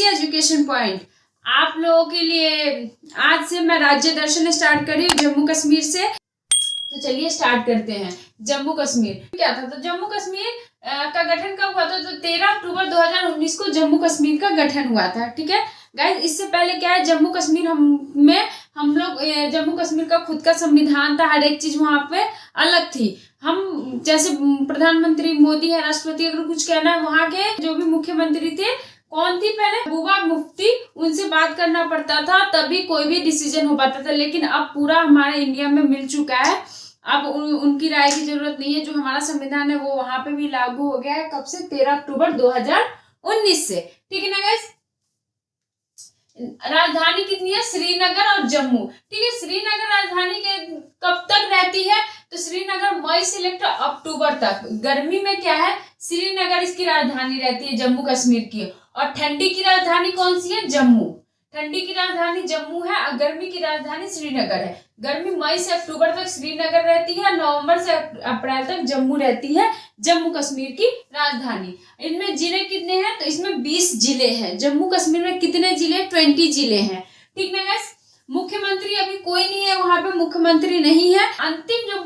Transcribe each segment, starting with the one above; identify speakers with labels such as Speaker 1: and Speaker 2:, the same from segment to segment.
Speaker 1: Education point आप लोगों के लिए। आज से मैं राज्य दर्शन स्टार्ट कर रही हूँ जम्मू कश्मीर से। तो चलिए स्टार्ट करते हैं। जम्मू कश्मीर क्या था? तो जम्मू कश्मीर का गठन कब हुआ था? तो 13 अक्टूबर 2019 को जम्मू कश्मीर का गठन हुआ था। ठीक है गाइस, इससे पहले क्या है, जम्मू कश्मीर हम लोग जम्मू कश्मीर का खुद का संविधान था, हर एक चीज वहां पे अलग थी। हम जैसे प्रधानमंत्री मोदी है, राष्ट्रपति, अगर कुछ कहना है, वहां के जो भी मुख्यमंत्री थे कौन थी पहले? महबूबा मुफ्ती, उनसे बात करना पड़ता था तभी कोई भी डिसीजन हो पाता था। लेकिन अब पूरा हमारे इंडिया में मिल चुका है, अब उनकी राय की जरूरत नहीं है। जो हमारा संविधान है वो वहां पे भी लागू हो गया है। कब से? 13 अक्टूबर 2019 से। ठीक है ना गाइस। राजधानी कितनी है? श्रीनगर और जम्मू। ठीक है, श्रीनगर राजधानी के कब तक रहती है? तो श्रीनगर मई से लेकर अक्टूबर तक। गर्मी में क्या है, श्रीनगर इसकी राजधानी रहती है जम्मू कश्मीर की। और ठंडी की राजधानी कौन सी है? जम्मू। ठंडी की राजधानी जम्मू है और गर्मी की राजधानी श्रीनगर है। गर्मी मई से अक्टूबर तक श्रीनगर रहती है, नवंबर से अप्रैल तक जम्मू रहती है, जम्मू कश्मीर की राजधानी। इनमें जिले कितने हैं? तो इसमें 20 जिले हैं। जम्मू कश्मीर में कितने जिले? 20 जिले हैं। ठीक ना गाइस। मुख्यमंत्री अभी कोई नहीं है वहां पे, मुख्यमंत्री नहीं है। अंतिम जो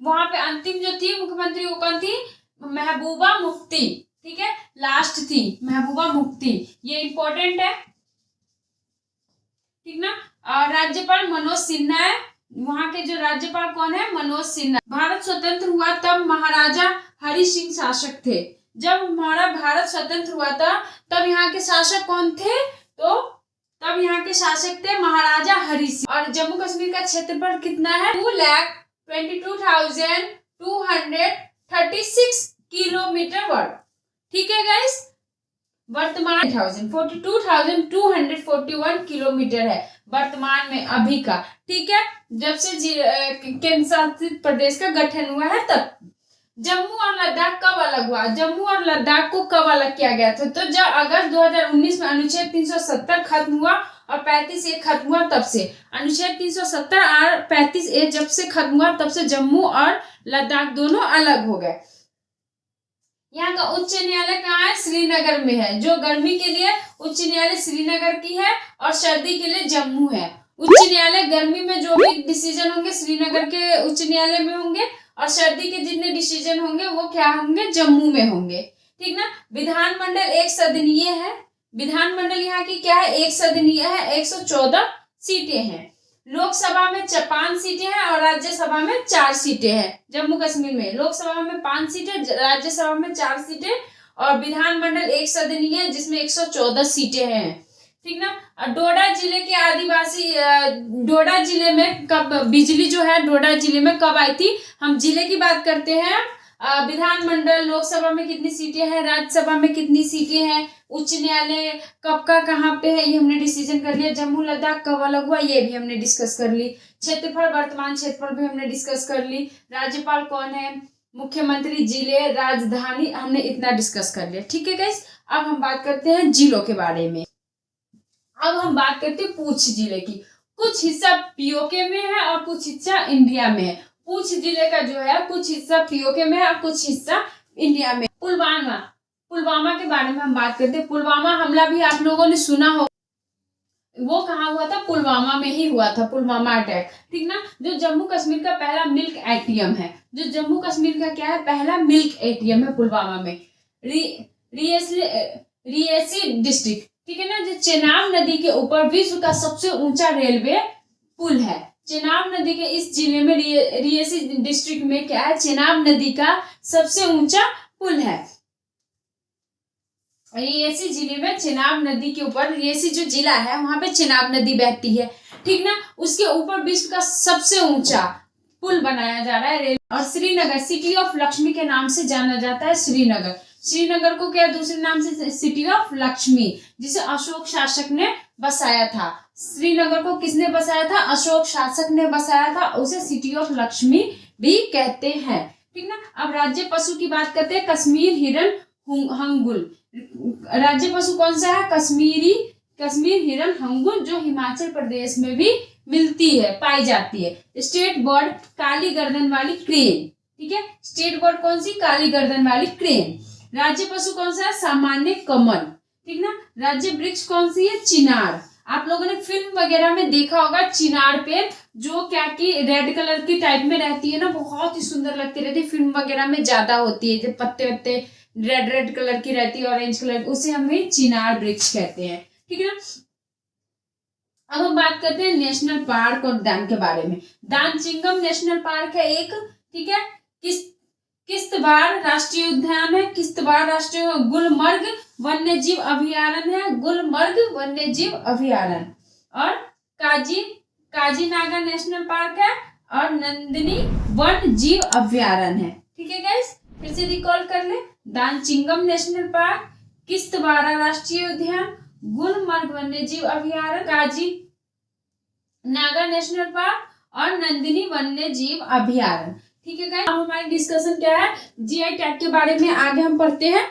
Speaker 1: वहां पे अंतिम जो थी मुख्यमंत्री वो कौन थी? महबूबा मुफ्ती। ठीक है, लास्ट थी महबूबा मुफ्ती, ये इंपॉर्टेंट है। ठीक ना। और राज्यपाल मनोज सिन्हा है। वहां के जो राज्यपाल कौन है? मनोज सिन्हा। भारत स्वतंत्र हुआ तब महाराजा हरि सिंह शासक थे। जब हमारा भारत स्वतंत्र हुआ था तब यहाँ के शासक कौन थे? तो तब यहाँ के शासक थे महाराजा हरि सिंह। और जम्मू कश्मीर का क्षेत्रफल कितना है? 2,22,236 किलोमीटर वर्ग। ठीक है गाइस, वर्तमान 42,241 किलोमीटर है वर्तमान में अभी का। ठीक है, जब से केंद्र शासित प्रदेश का गठन हुआ है तब। जम्मू और लद्दाख कब अलग हुआ? जम्मू और लद्दाख को कब अलग किया गया था? तो जब अगस्त 2019 में अनुच्छेद 370 खत्म हुआ और 35A खत्म हुआ तब से। अनुच्छेद 370 और 35A जब से खत्म हुआ तब से जम्मू और लद्दाख दोनों अलग हो गए। यहाँ का उच्च न्यायालय कहाँ है? श्रीनगर में है। जो गर्मी के लिए उच्च न्यायालय श्रीनगर की है और सर्दी के लिए जम्मू है। उच्च न्यायालय गर्मी में जो भी डिसीजन होंगे श्रीनगर के उच्च न्यायालय में होंगे और सर्दी के जितने डिसीजन होंगे वो क्या होंगे? जम्मू में होंगे। ठीक ना। विधानमंडल एक सदनीय है। विधानमंडल यहाँ की क्या है? एक सदनीय है। 114 सीटें हैं। लोकसभा में 5 सीटें हैं और राज्यसभा में 4 सीटें हैं। जम्मू कश्मीर में लोकसभा में 5 सीटें, राज्यसभा में 4 सीटें और विधानमंडल एक सदनीय है जिसमें 114 सीटें हैं। ठीक ना। डोडा जिले के आदिवासी, डोडा जिले में कब बिजली जो है डोडा जिले में कब आई थी? हम जिले की बात करते हैं। विधानमंडल लोकसभा में कितनी सीटें हैं, राज्यसभा में कितनी सीटें हैं, उच्च न्यायालय कब का कहाँ पे है, ये हमने डिसीजन कर लिया। जम्मू लद्दाख कब अलग हुआ ये भी हमने डिस्कस कर ली। क्षेत्रफल, वर्तमान क्षेत्रफल भी हमने डिस्कस कर ली। राज्यपाल कौन है, मुख्यमंत्री, जिले, राजधानी, हमने इतना डिस्कस कर लिया। ठीक है गाइस, अब हम बात करते हैं जिलों के बारे में। अब हम बात करते हैं पूंछ जिले की। कुछ हिस्सा पीओके में है और कुछ हिस्सा इंडिया में है। पूंछ जिले का जो है कुछ हिस्सा पीओके में है और कुछ हिस्सा इंडिया में। पुलवामा के बारे में हम बात करते हैं। पुलवामा हमला भी आप लोगों ने सुना हो, वो कहाँ हुआ था? पुलवामा में ही हुआ था, पुलवामा अटैक। ठीक ना। जो जम्मू कश्मीर का पहला मिल्क एटीएम है, जो जम्मू कश्मीर का क्या है? पहला मिल्क एटीएम है पुलवामा में, रियासी डिस्ट्रिक्ट। ठीक है ना। जो चेनाब नदी के ऊपर विश्व का सबसे ऊंचा रेलवे पुल है। चेनाब नदी के इस जिले में रियासी डिस्ट्रिक्ट में क्या है? चेनाब नदी का सबसे ऊंचा पुल है। रियासी जिले में चेनाब नदी के ऊपर, रियासी जो जिला है वहां पे चेनाब नदी बहती है। ठीक ना। उसके ऊपर विश्व का सबसे ऊंचा पुल बनाया जा रहा है। और श्रीनगर, सिटी ऑफ लक्ष्मी के नाम से जाना जाता है। श्रीनगर को क्या दूसरे नाम से? सिटी ऑफ लक्ष्मी, जिसे अशोक शासक ने बसाया था। श्रीनगर को किसने बसाया था? अशोक शासक ने बसाया था। उसे सिटी ऑफ लक्ष्मी भी कहते हैं। ठीक ना। अब राज्य पशु की बात करते हैं। कश्मीर हिरन हंगुल राज्य पशु कौन सा है? कश्मीर हिरन हंगुल, जो हिमाचल प्रदेश में भी मिलती है, पाई जाती है। स्टेट बर्ड काली गर्दन वाली क्रेन। ठीक है, स्टेट बर्ड कौन सी? काली गर्दन वाली क्रेन। राज्य पशु कौन सा है? सामान्य कमल। ठीक ना। राज्य वृक्ष कौन सी है? चिनार। आप लोगों ने फिल्म वगैरह में देखा होगा चिनार पेड़, जो क्या कि रेड कलर की टाइप में रहती है ना, बहुत ही सुंदर लगती रहती है, फिल्म वगैरह में ज्यादा होती है, जो पत्ते वत्ते रेड रेड कलर की रहती है, ऑरेंज कलर, उसे हमें चिनार वृक्ष कहते हैं, ठीक है ना। अब हम बात करते हैं नेशनल पार्क और उद्यान के बारे में। दानचिंगम नेशनल पार्क है एक, ठीक है। किश्तवाड़ राष्ट्रीय उद्यान है, किश्तवाड़ राष्ट्रीय, गुलमर्ग वन्यजीव अभयारण्य है, गुलमर्ग वन्यजीव अभयारण्य, और काजीनागा नेशनल पार्क है, और नंदिनी वन जीव अभयारण्य है, ठीक है गाइस। फिर से रिकॉल कर ले, दानचिंगम नेशनल पार्क, किश्तवाड़ा राष्ट्रीय उद्यान, गुलमर्ग वन्यजीव अभयारण्य, काजी नागा नेशनल पार्क और नंदिनी वन्य जीव अभयारण्य, ठीक है गाइस। अब हमारी डिस्कशन क्या है? जीआई टैग के बारे में आगे हम पढ़ते हैं।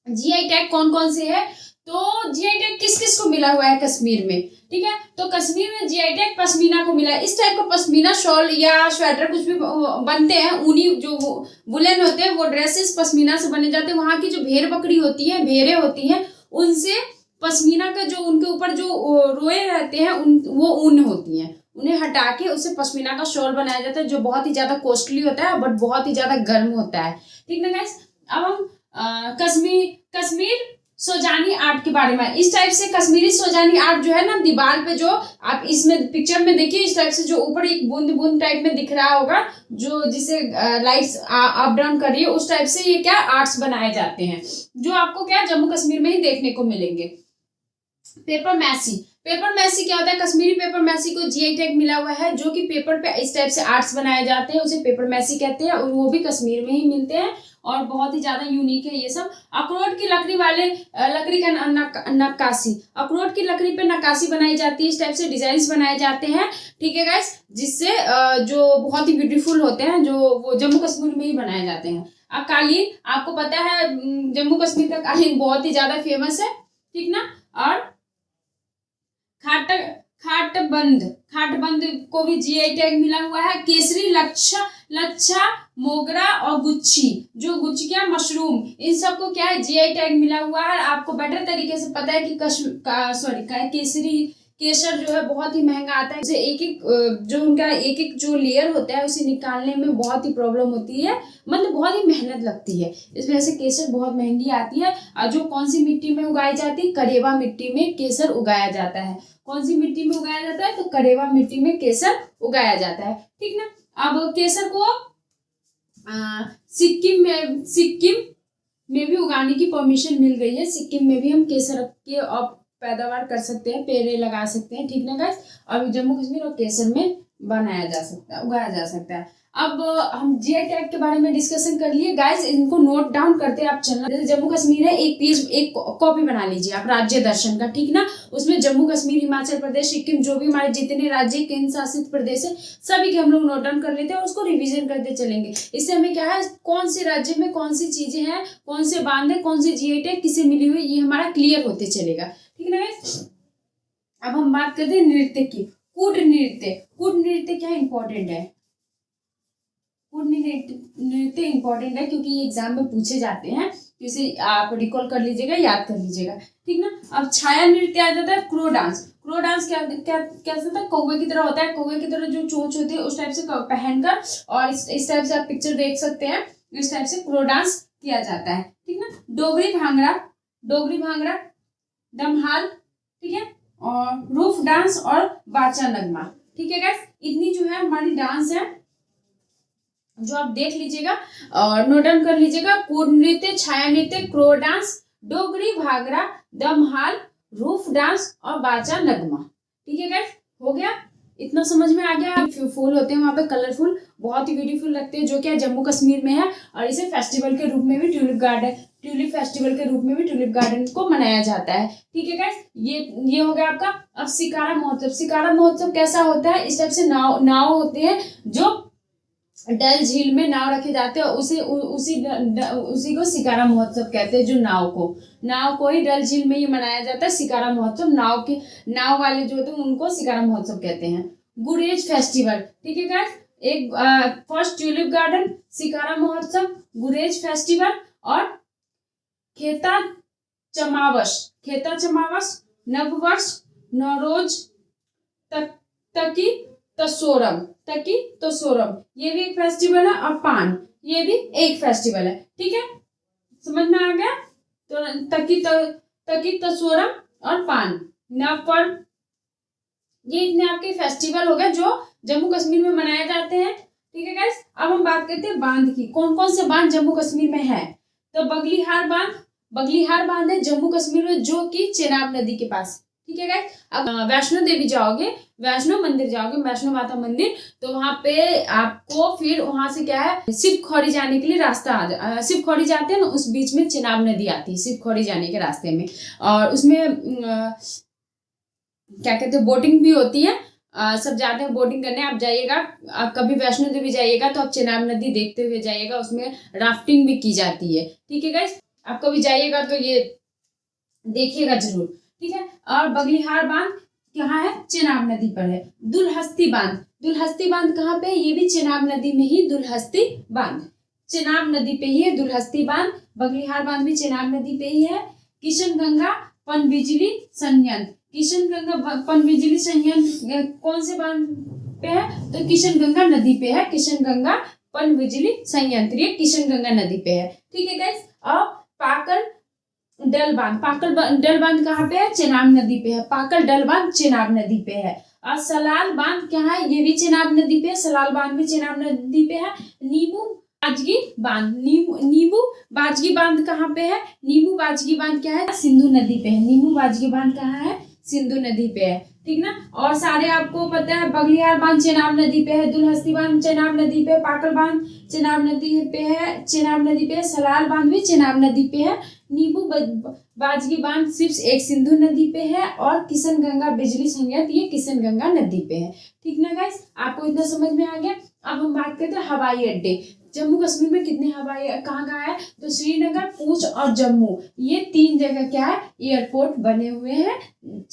Speaker 1: जीआई टैग कौन कौन से है? तो जीआई टैग किस किस को मिला हुआ है कश्मीर में, ठीक है। तो कश्मीर में जीआई टैग पश्मीना को मिला है। इस टाइप का पश्मीना शॉल या स्वेटर कुछ भी बनते हैं, ऊनी जो वुलन होते हैं वो ड्रेसेस पश्मीना से बने जाते हैं। वहां की जो भेड़ बकरी होती है, भेड़ें होती हैं, उनसे पश्मीना का जो उनके ऊपर जो रोए रहते हैं वो ऊन होती हैं, उन्हें हटा के उससे पश्मीना का शॉल बनाया जाता है, जो बहुत ही ज्यादा कॉस्टली होता है बट बहुत ही ज्यादा गर्म होता है, ठीक ना गाइस। अब हम कश्मीर सोजानी आर्ट के बारे में, इस टाइप से कश्मीरी सोजानी आर्ट जो है ना, दीवार पे जो आप इसमें पिक्चर में देखिए, इस टाइप से जो ऊपर एक बूंद बूंद टाइप में दिख रहा होगा, जो जिसे लाइट्स अप डाउन कर रही है, उस टाइप से ये क्या आर्ट्स बनाए जाते हैं, जो आपको क्या जम्मू कश्मीर में ही देखने को मिलेंगे। पेपर मैसी क्या होता है? कश्मीरी पेपर मैसी को जीआई टैग मिला हुआ है, जो कि पेपर पे इस टाइप से आर्ट्स बनाए जाते हैं, उसे पेपर मैसी कहते हैं, और वो भी कश्मीर में ही मिलते हैं और बहुत ही ज्यादा यूनिक है ये सब। अखरोट की लकड़ी का नक्काशी, अखरोट की लकड़ी पे नक्काशी बनाई जाती है, इस टाइप से डिजाइन बनाए जाते हैं, ठीक है गाइस, जिससे जो बहुत ही ब्यूटीफुल होते हैं, जो वो जम्मू कश्मीर में ही बनाए जाते हैं। अब कालीन, आपको पता है जम्मू कश्मीर का कालीन बहुत ही ज्यादा फेमस है, ठीक ना। और खाटबंद को भी जीआई टैग मिला हुआ है। केसरी, लच्छा, मोगरा और गुच्छी, जो गुच्छी क्या मशरूम, इन सबको क्या है जीआई टैग मिला हुआ है। आपको बेटर तरीके से पता है कि केसर जो है बहुत ही महंगा आता है, उसे एक एक जो लेयर होता है उसे निकालने में बहुत ही प्रॉब्लम होती है, मतलब बहुत ही मेहनत लगती है, इस वजह से केसर बहुत महंगी आती है। और जो कौन सी मिट्टी में उगाई जाती है? करेवा मिट्टी में केसर उगाया जाता है। कौन सी मिट्टी में उगाया जाता है? तो करेवा मिट्टी में केसर उगाया जाता है, ठीक ना। अब केसर को सिक्किम में भी उगाने की परमिशन मिल गई है। सिक्किम में भी हम केसर के पैदावार कर सकते हैं, पेड़ लगा सकते हैं, ठीक ना गाइस। अब जम्मू कश्मीर और केसर में उगाया जा सकता है। अब हम जीआई टैग के बारे में डिस्कशन कर लिए गाइस, इनको नोट डाउन करते आप चलना। जैसे जम्मू कश्मीर है, एक कॉपी बना लीजिए आप राज्य दर्शन का, ठीक ना। उसमें जम्मू कश्मीर, हिमाचल प्रदेश, सिक्किम, जो भी हमारे जितने राज्य केंद्र शासित प्रदेश है, सभी के हम लोग नोट डाउन कर लेते हैं और उसको रिविजन करते चलेंगे। इससे हमें क्या है, कौन से राज्य में कौन सी चीजें हैं, कौन से बांध है, कौन सी जीआई टैग किसे मिली हुई, ये हमारा क्लियर होते चलेगा, ठीक है ना। अब हम बात करते हैं नृत्य की। कूट नृत्य क्या इंपॉर्टेंट है? कूट नृत्य इंपॉर्टेंट है क्योंकि ये एग्जाम में पूछे जाते हैं, तो इसे आप रिकॉल कर लीजिएगा, याद कर लीजिएगा, ठीक ना। अब छाया नृत्य आ जाता है क्रो डांस। क्रो डांस क्या होता है? कौवे की तरह होता है, कौवे की तरह जो चोंच होती है उस टाइप से पहनकर, और इस टाइप से आप पिक्चर देख सकते हैं, इस टाइप से क्रो डांस किया जाता है, ठीक ना। डोगरी भांगड़ा, दमहाल, ठीक है, और रूफ डांस और बाचा नगमा, ठीक है गाइस। इतनी जो है हमारी डांस है, जो आप देख लीजिएगा और नोट डाउन कर लीजिएगा। कूट नृत्य, छाया नृत्य, crow dance, Dogri bhangra, Damhal, roof dance और बाचा नगमा, ठीक है गाइस। हो गया, इतना समझ में आ गया। फूल होते हैं वहां पे कलरफुल, बहुत ही ब्यूटीफुल लगते हैं, जो क्या जम्मू कश्मीर में है, और इसे फेस्टिवल के रूप में भी ट्यूलिप फेस्टिवल के रूप में भी ट्यूलिप गार्डन को मनाया जाता है, ठीक है गाइस। ये हो गया आपका। अब शिकारा महोत्सव कैसा होता है? इस टाइप से नाव होते हैं, जो डल झील में नाव रखे जाते हैं, उसी को शिकारा महोत्सव कहते हैं। जो नाव को ही डल झील में ही मनाया जाता है शिकारा महोत्सव। नाव वाले जो होते हैं उनको शिकारा महोत्सव कहते हैं। गुरेज फेस्टिवल, ठीक है गाइस। एक फर्स्ट ट्यूलिप गार्डन, शिकारा महोत्सव, गुरेज फेस्टिवल और चमावस, खेता चमावस, नववर्ष, नौरोज, तकी तसोरम, तकी तसोरम, ये भी एक फेस्टिवल है। और पान, ये भी एक फेस्टिवल है। ठीक है, समझ में आ गया। तो तकी तसोरम और पान, नवपर्व, ये इतने आपके फेस्टिवल हो गए जो जम्मू कश्मीर में मनाए जाते हैं। ठीक है गाइस, अब हम बात करते हैं बांध की। कौन कौन से बांध जम्मू कश्मीर में है? तो बगलीहार बांध है जम्मू कश्मीर में, जो कि चेनाब नदी के पास। ठीक है गाइस, अब वैष्णो देवी जाओगे, वैष्णो मंदिर जाओगे, वैष्णो माता मंदिर, तो वहां पे आपको फिर वहां से क्या है, शिव खोड़ी जाने के लिए रास्ता शिव खोड़ी जाते हैं ना, उस बीच में चेनाब नदी आती है शिव खोड़ी जाने के रास्ते में। और उसमें क्या कहते हैं, बोटिंग भी होती है। सब जाते हैं बोटिंग करने। आप जाइएगा, आप कभी वैष्णो देवी जाइएगा तो आप चेनाब नदी देखते हुए जाइएगा, उसमें राफ्टिंग भी की जाती है। ठीक है गाइस, आप कभी जाइएगा तो ये देखिएगा जरूर। ठीक है, और बगलीहार बांध कहाँ है? चेनाब नदी पर है। दुलहस्ती बांध कहाँ पे? ये भी चेनाब नदी में ही, दुलहस्ती बांध चेनाब नदी पे ही है, दुलहस्ती बांध। बगलीहार बांध भी चेनाब नदी पे ही है। किशनगंगा पनबिजली संयंत्र, किशनगंगा पनबिजली संयंत्र कौन से बांध पे है? तो किशनगंगा नदी पे है, किशनगंगा पनबिजली संयंत्र, ये किशनगंगा नदी पे है। ठीक है गाइस, और पाकल डल बांध कहाँ पे है? चेनाब नदी पे है। पाकल डल बांध चेनाब नदी पे है। और सलाल बांध क्या है? ये भी चेनाब नदी पे है, सलाल बांध भी चेनाब नदी पे है। नींबू बाजगी बांध कहाँ पे है? नींबू बाजगी बांध क्या है? सिंधु नदी पे है। नींबू बाजगी बांध कहाँ है? सिंधु नदी पे है। ठीक ना, और सारे आपको पता है, बगलियार बांध चेनाब नदी पे है, दुलहस्ती बांध चेनाब नदी पे, पाकल बांध चेनाब नदी पे है, सलाल बांध भी चेनाब नदी पे है। नींबू बाजगी बांध सिर्फ एक सिंधु नदी पे है, और किशनगंगा बिजली संयंत्र ये किशनगंगा नदी पे है। ठीक ना गाइस, आपको इतना समझ में आ गया। अब हम बात करते हैं हवाई अड्डे। जम्मू कश्मीर में कितने हवाई कहाँ है? तो श्रीनगर, पूंछ और जम्मू, ये 3 जगह क्या है, एयरपोर्ट बने हुए हैं।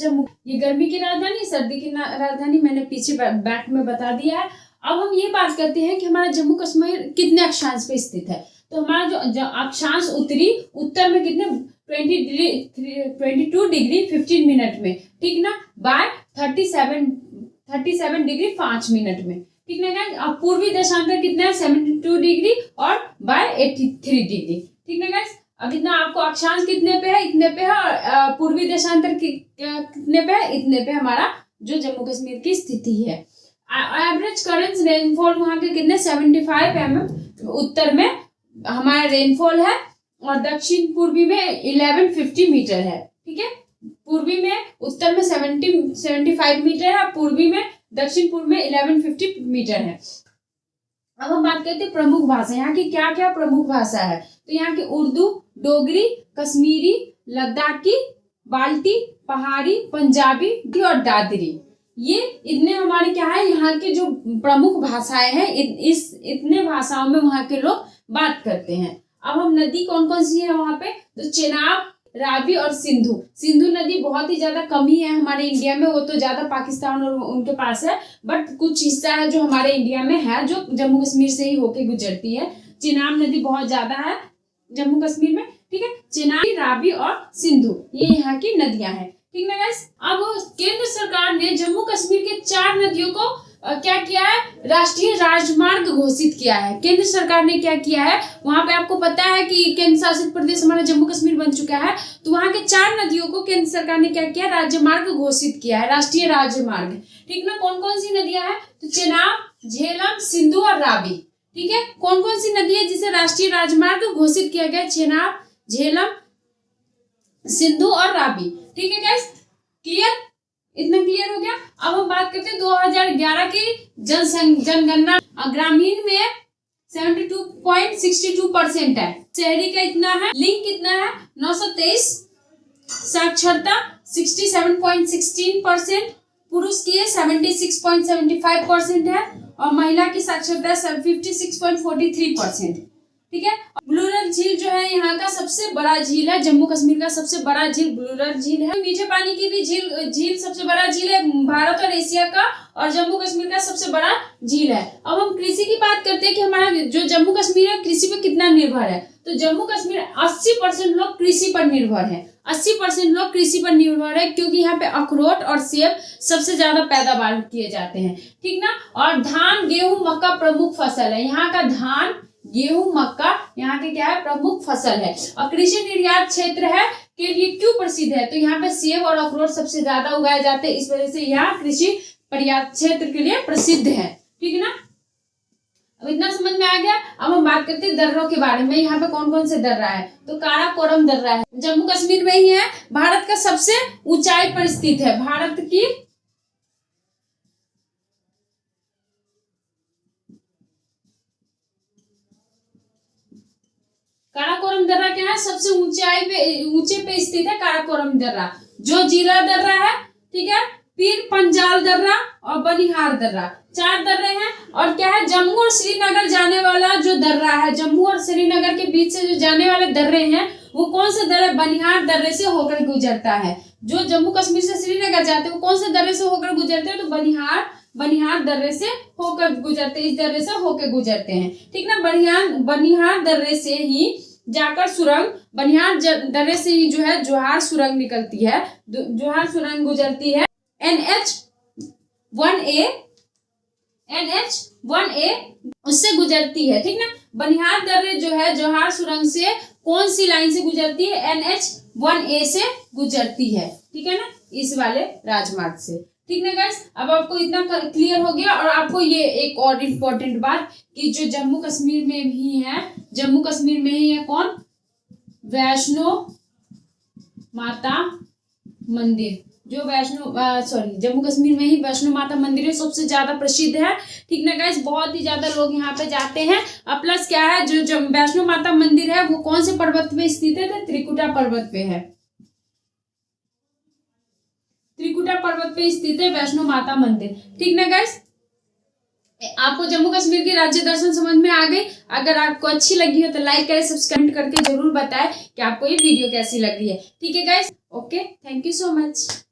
Speaker 1: जम्मू ये गर्मी की राजधानी, सर्दी की राजधानी, मैंने पीछे बैक में बता दिया है। अब हम ये बात करते हैं कि हमारा जम्मू कश्मीर कितने अक्षांश पे स्थित है। तो हमारा जो अक्षांश उत्तर में कितने 22 डिग्री 15 मिनट में, ठीक ना, बाय 37 डिग्री 5 मिनट में। ठीक ना गाइस, अब पूर्वी देशांतर कितना है? 72 डिग्री और बाय 83 डिग्री। ठीक ना गाइस, अब इतना आपको अक्षांश कितने पे है? इतने पे है। और पूर्वी देशांतर कितने पे है? इतने पे हमारा जो जम्मू कश्मीर की स्थिति है। एवरेज करेंट रेनफॉल वहां के कितने? 75 mm उत्तर में हमारा रेनफॉल है, और दक्षिण पूर्वी में 1150 मीटर है। ठीक है, पूर्वी में उत्तर में 75 मीटर है, पूर्वी में दक्षिण पूर्व में 1150 मीटर है। अब हम बात करते हैं प्रमुख भाषा। यहाँ की क्या क्या प्रमुख भाषा है? तो यहाँ की उर्दू, डोगरी, कश्मीरी, लद्दाखी, बाल्टी, पहाड़ी, पंजाबी और दादरी, ये इतने हमारे क्या है, यहाँ के जो प्रमुख भाषाएं हैं। इतने भाषाओं में वहाँ के लोग बात करते हैं। अब हम नदी कौन कौन सी है वहां पे? तो चेनाब, रावी और सिंधु नदी बहुत ही ज्यादा कम ही है हमारे इंडिया में, वो तो ज्यादा पाकिस्तान और उनके पास है, बट कुछ हिस्सा है जो हमारे इंडिया में है, जो जम्मू कश्मीर से ही होके गुजरती है। चेनाब नदी बहुत ज्यादा है जम्मू कश्मीर में। ठीक है, चेनाब, रावी और सिंधु, ये यहाँ की नदियां हैं। ठीक ना गाइस, अब केंद्र सरकार ने जम्मू कश्मीर के 4 नदियों को क्या किया है? राष्ट्रीय राजमार्ग घोषित किया है। केंद्र सरकार ने क्या किया है? वहां पे आपको पता है कि केंद्र शासित प्रदेश हमारा जम्मू कश्मीर बन चुका है, तो वहां के 4 नदियों को केंद्र सरकार ने क्या किया? राजमार्ग घोषित किया है, राष्ट्रीय राजमार्ग। ठीक ना, कौन कौन सी नदियां हैं? तो चेनाब, झेलम, सिंधु और रावी। ठीक है, कौन कौन सी नदी है जिसे राष्ट्रीय राजमार्ग घोषित किया गया? चेनाब, झेलम, सिंधु और रावी। ठीक है गाइस, क्लियर? इतना क्लियर हो गया। अब हम बात करते हैं 2011 की जनगणना। ग्रामीण में 72.62% है, शहरी का इतना है, लिंग कितना है? 923, साक्षरता 67.16%, पुरुष की 76.75% है, और महिला की साक्षरता 56.43%। ठीक है। ब्लूरल झील जो है यहाँ का सबसे बड़ा झील है, जम्मू कश्मीर का सबसे बड़ा झील ब्लूरल झील है। मीठे पानी की भी झील सबसे बड़ा झील है भारत और एशिया का, और जम्मू कश्मीर का सबसे बड़ा झील है। अब हम कृषि की बात करते हैं कि हमारा जो जम्मू कश्मीर है कृषि पे कितना निर्भर है, तो जम्मू कश्मीर 80% लोग कृषि पर निर्भर है। 80% लोग कृषि पर निर्भर है, क्योंकि यहाँ पे अखरोट और सेब सबसे ज्यादा पैदावार किए जाते हैं, ठीक ना। और धान, गेहूं, मक्का प्रमुख फसल है। यहाँ का धान, गेहूं, मक्का यहाँ के क्या है, प्रमुख फसल है। और कृषि निर्यात क्षेत्र है के लिए क्यों प्रसिद्ध है, तो यहाँ पे सेब और अखरोट सबसे ज्यादा उगाए जाते हैं, इस वजह से यहाँ कृषि निर्यात क्षेत्र के लिए प्रसिद्ध है, ठीक है ना। अब इतना समझ में आ गया। अब हम बात करते हैं दर्रों के बारे में। यहाँ पे कौन कौन से दर्रा है, तो काराकोरम दर्रा है, जम्मू कश्मीर में ही है, भारत का सबसे ऊंचाई पर स्थित है। भारत की काराकोरम दर्रा क्या है, सबसे ऊंचे पे स्थित है काराकोरम दर्रा, जो जिला दर्रा है, ठीक है। पीर पंजाल दर्रा और बनिहार दर्रा, 4 दर्रे हैं। और क्या है, जम्मू और श्रीनगर जाने वाला जो दर्रा है, जम्मू और श्रीनगर के बीच से जो जाने वाले दर्रे हैं, वो कौन से दर्रे, बनिहार दर्रे से होकर गुजरता है। जो जम्मू कश्मीर से श्रीनगर जाते हैं वो कौन से दर्रे से होकर गुजरते हैं, तो बनिहार दर्रे से होकर गुजरते हैं, इस दर्रे से होकर गुजरते हैं, ठीक ना। बनिहार दर्रे से ही जाकर सुरंग, बनिहार दर्रे से ही जो है जोहार सुरंग निकलती है, जोहार सुरंग गुजरती है। NH1A उससे गुजरती है, ठीक ना। बनिहार दर्रे जो है जोहार सुरंग से कौन सी लाइन से गुजरती है, NH1A से गुजरती है, ठीक है ना, इस वाले राजमार्ग से, ठीक ना गाइस। अब आपको इतना क्लियर हो गया। और आपको ये एक और इम्पोर्टेंट बात कि जो जम्मू कश्मीर में भी है, जम्मू कश्मीर में ही है कौन, वैष्णो माता मंदिर, जो जम्मू कश्मीर में ही वैष्णो माता मंदिर सबसे ज्यादा प्रसिद्ध है, ठीक ना गाइस। बहुत ही ज्यादा लोग यहाँ पे जाते हैं। और प्लस क्या है, जो वैष्णो माता मंदिर है वो कौन से पर्वत पे स्थित है, तो त्रिकुटा पर्वत पे है, त्रिकुटा पर्वत पे स्थित है वैष्णो माता मंदिर, ठीक ना गाइस। आपको जम्मू कश्मीर की राज्य दर्शन समझ में आ गई। अगर आपको अच्छी लगी हो तो लाइक करें, सब्सक्राइब करके जरूर बताएं कि आपको ये वीडियो कैसी लग रही है, ठीक है guys. Okay, thank you so much.